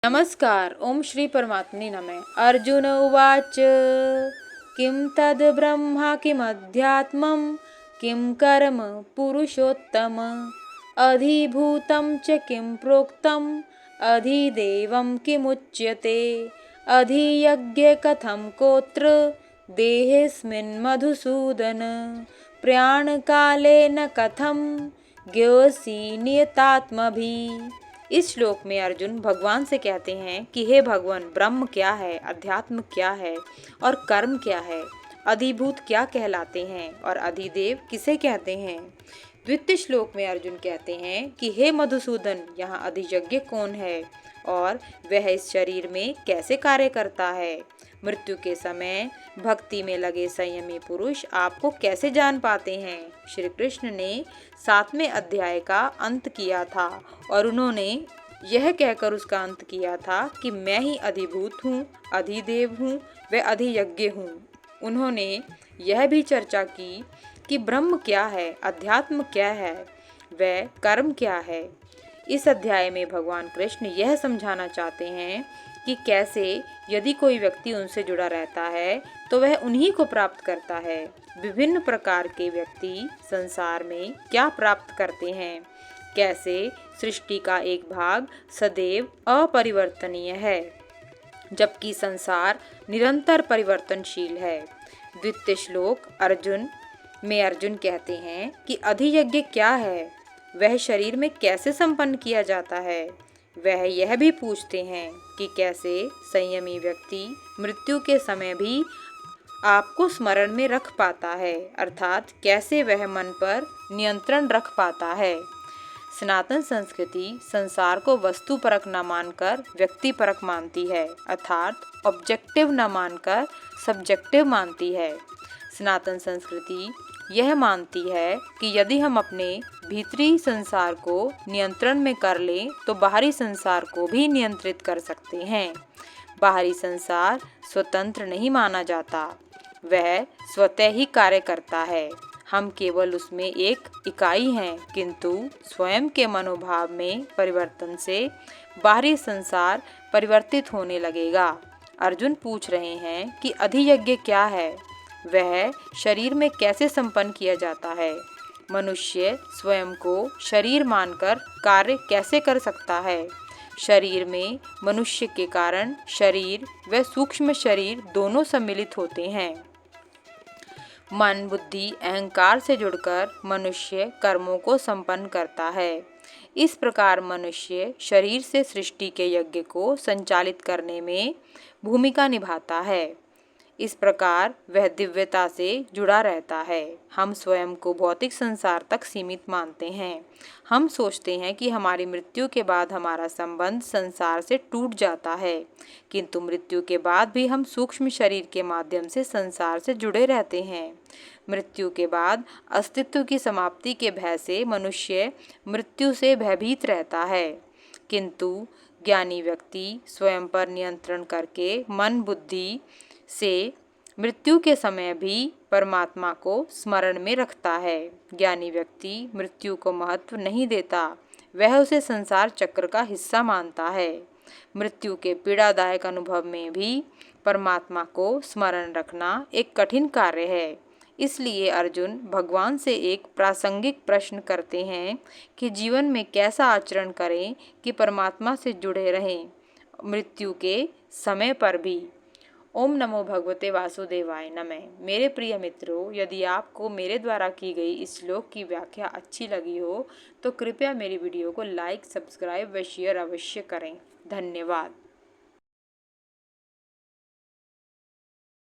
नमस्कार। ओम श्री परमात्मने नमः। अर्जुन उवाच किं तद् ब्रह्मा किमध्यात्मं किं कर्म पुरुषोत्तम अधिभूतं च किं प्रोक्तम् अधिदेवं किमुच्यते अधियज्ञे कथं कोत्र देहेऽस्मिन् मधुसूदन प्रयाणकालेन कथं ज्ञोऽसि नियतात्मभिः। इस श्लोक में अर्जुन भगवान से कहते हैं कि हे भगवान, ब्रह्म क्या है, अध्यात्म क्या है और कर्म क्या है, अधिभूत क्या कहलाते हैं और अधिदेव किसे कहते हैं। द्वितीय श्लोक में अर्जुन कहते हैं कि हे मधुसूदन, यहाँ अधियज्ञ कौन है और वह इस शरीर में कैसे कार्य करता है। मृत्यु के समय भक्ति में लगे संयमी पुरुष आपको कैसे जान पाते हैं। श्री कृष्ण ने 7वें अध्याय का अंत किया था और उन्होंने यह कहकर उसका अंत किया था कि मैं ही अधिभूत हूँ, अधिदेव हूँ, व अधियज्ञ हूँ। उन्होंने यह भी चर्चा की कि ब्रह्म क्या है, अध्यात्म क्या है, व कर्म क्या है। इस अध्याय में भगवान कृष्ण यह समझाना चाहते हैं कि कैसे यदि कोई व्यक्ति उनसे जुड़ा रहता है तो वह उन्हीं को प्राप्त करता है। विभिन्न प्रकार के व्यक्ति संसार में क्या प्राप्त करते हैं, कैसे सृष्टि का एक भाग सदैव अपरिवर्तनीय है जबकि संसार निरंतर परिवर्तनशील है। द्वितीय श्लोक अर्जुन कहते हैं कि अधियज्ञ क्या है, वह शरीर में कैसे संपन्न किया जाता है। वह यह भी पूछते हैं कि कैसे संयमी व्यक्ति मृत्यु के समय भी आपको स्मरण में रख पाता है, अर्थात कैसे वह मन पर नियंत्रण रख पाता है। सनातन संस्कृति संसार को वस्तु परक न मानकर व्यक्ति परक मानती है, अर्थात ऑब्जेक्टिव न मानकर सब्जेक्टिव मानती है। सनातन संस्कृति यह मानती है कि यदि हम अपने भीतरी संसार को नियंत्रण में कर लें तो बाहरी संसार को भी नियंत्रित कर सकते हैं। बाहरी संसार स्वतंत्र नहीं माना जाता, वह स्वतः ही कार्य करता है। हम केवल उसमें एक इकाई हैं, किंतु स्वयं के मनोभाव में परिवर्तन से बाहरी संसार परिवर्तित होने लगेगा। अर्जुन पूछ रहे हैं कि अधियज्ञ क्या है, वह शरीर में कैसे संपन्न किया जाता है। मनुष्य स्वयं को शरीर मानकर कार्य कैसे कर सकता है। शरीर में मनुष्य के कारण शरीर व सूक्ष्म शरीर दोनों सम्मिलित होते हैं। मन, बुद्धि, अहंकार से जुड़कर मनुष्य कर्मों को संपन्न करता है। इस प्रकार मनुष्य शरीर से सृष्टि के यज्ञ को संचालित करने में भूमिका निभाता है। इस प्रकार वह दिव्यता से जुड़ा रहता है। हम स्वयं को भौतिक संसार तक सीमित मानते हैं। हम सोचते हैं कि हमारी मृत्यु के बाद हमारा संबंध संसार से टूट जाता है, किंतु मृत्यु के बाद भी हम सूक्ष्म शरीर के माध्यम से संसार से जुड़े रहते हैं। मृत्यु के बाद अस्तित्व की समाप्ति के भय से मनुष्य मृत्यु से भयभीत रहता है, किंतु ज्ञानी व्यक्ति स्वयं पर नियंत्रण करके मन बुद्धि से मृत्यु के समय भी परमात्मा को स्मरण में रखता है। ज्ञानी व्यक्ति मृत्यु को महत्व नहीं देता, वह उसे संसार चक्र का हिस्सा मानता है। मृत्यु के पीड़ादायक अनुभव में भी परमात्मा को स्मरण रखना एक कठिन कार्य है। इसलिए अर्जुन भगवान से एक प्रासंगिक प्रश्न करते हैं कि जीवन में कैसा आचरण करें कि परमात्मा से जुड़े रहें मृत्यु के समय पर भी। ओम नमो भगवते वासुदेवाय नमः। मेरे प्रिय मित्रों, यदि आपको मेरे द्वारा की गई इस श्लोक की व्याख्या अच्छी लगी हो तो कृपया मेरी वीडियो को लाइक, सब्सक्राइब व शेयर अवश्य करें। धन्यवाद।